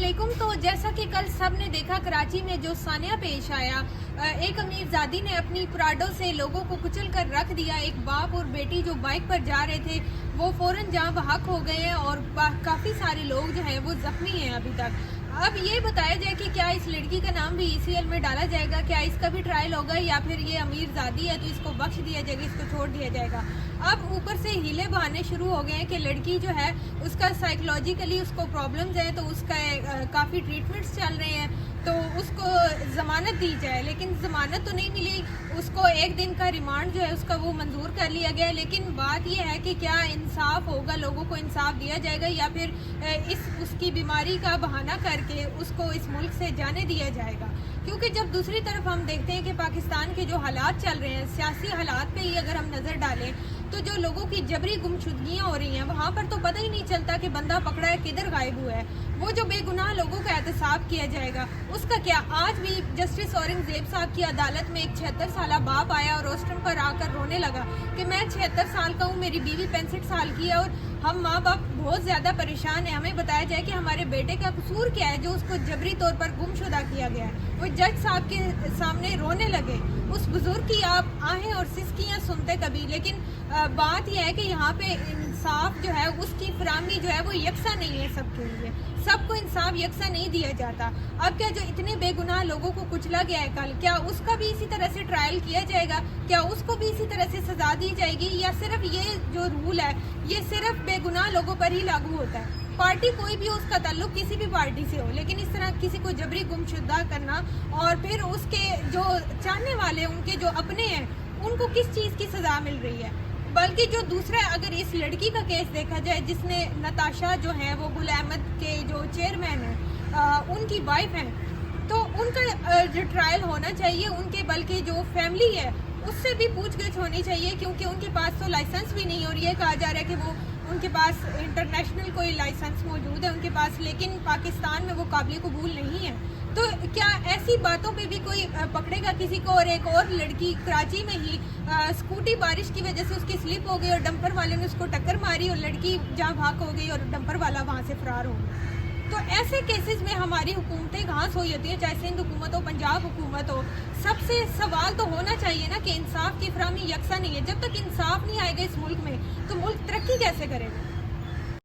वालेकुम। तो जैसा कि कल सब ने देखा कराची में जो सानिया पेश आया, एक अमीरजादी ने अपनी प्राडो से लोगों को कुचल कर रख दिया। एक बाप और बेटी जो बाइक पर जा रहे थे वो फौरन जहाँ बहक हो गए हैं और काफ़ी सारे लोग जो हैं वो जख्मी हैं अभी तक। अब ये बताया जाए कि क्या इस लड़की का नाम भी ECL में डाला जाएगा, क्या इसका भी ट्रायल होगा या फिर ये अमीरजादी है तो इसको बख्श दिया जाएगा, इसको छोड़ दिया जाएगा। अब ऊपर से हीले बहाने शुरू हो गए हैं कि लड़की जो है उसका साइकोलॉजिकली उसको प्रॉब्लम्स हैं तो उसका काफ़ी ट्रीटमेंट्स चल रहे हैं तो उसको ज़मानत दी जाए, लेकिन ज़मानत तो नहीं मिली। उसको 1 दिन का रिमांड जो है उसका वो मंजूर कर लिया गया। लेकिन बात ये है कि क्या इंसाफ होगा, लोगों को इंसाफ दिया जाएगा या फिर उसकी बीमारी का बहाना करके उसको इस मुल्क से जाने दिया जाएगा। क्योंकि जब दूसरी तरफ हम देखते हैं कि पाकिस्तान के जो हालात चल रहे हैं, सियासी हालात पे ही अगर हम नज़र डालें तो जो लोगों की जबरी गुमशुदगियाँ हो रही हैं वहाँ पर तो पता ही नहीं चलता कि बंदा पकड़ा है किधर गायब हुआ है। वो जो बेगुनाह लोगों का एहतसाब किया जाएगा उसका क्या? आज भी जस्टिस औरंगजेब साहब की अदालत में एक 76 साल बाप आया और रोस्टम पर आकर रोने लगा कि मैं 76 साल का हूँ, मेरी बीवी 65 साल की है और हम माँ बाप बहुत ज़्यादा परेशान हैं। हमें बताया जाए कि हमारे बेटे का कसूर क्या है जो उसको जबरी तौर पर गुमशुदा किया गया है। वो जज साहब के सामने रोने लगे। उस बुजुर्ग की आप आहें और सिसकियाँ सुनते कभी, लेकिन बात यह है कि यहाँ पे इंसाफ जो है उसकी फराहमी जो है वो यकसा नहीं है सबके लिए, सबको इंसाफ यकसा नहीं दिया जाता। अब क्या जो इतने बेगुनाह लोगों को कुचला गया है कल, क्या उसका भी इसी तरह से ट्रायल किया जाएगा? क्या उसको भी इसी तरह से सजा दी जाएगी या सिर्फ ये जो रूल है ये सिर्फ बेगुनाह लोगों पर ही लागू होता है? पार्टी कोई भी हो, उसका ताल्लुक किसी भी पार्टी से हो, लेकिन इस तरह किसी को जबरी गुमशुदा करना और फिर उसके जो चाहने वाले उनके जो अपने हैं उनको किस चीज़ की सज़ा मिल रही है? बल्कि जो दूसरा, अगर इस लड़की का केस देखा जाए जिसने नताशा जो है वो गुल अहमद के जो चेयरमैन है उनकी वाइफ हैं, तो उनका जो ट्रायल होना चाहिए उनके, बल्कि जो फैमिली है उससे भी पूछगछ होनी चाहिए क्योंकि उनके पास तो लाइसेंस भी नहीं। और ये कहा जा रहा है कि वो उनके पास इंटरनेशनल कोई लाइसेंस मौजूद है उनके पास, लेकिन पाकिस्तान में वो काबिल कबूल नहीं है। तो क्या ऐसी बातों पे भी कोई पकड़ेगा किसी को? और एक और लड़की कराची में ही स्कूटी बारिश की वजह से उसकी स्लिप हो गई और डंपर वाले ने उसको टक्कर मारी और लड़की जहाँ भाग हो गई और डंपर वाला वहाँ से फरार हो गया। तो ऐसे केसेस में हमारी हुकूमतें घास हो जाती हैं, चाहे सिंध हुकूमत हो, पंजाब हुकूमत हो। सबसे सवाल तो होना चाहिए ना कि इंसाफ की फराहमी यकसा नहीं है। जब तक इंसाफ नहीं आएगा इस मुल्क में तो मुल्क तरक्की कैसे करेगा?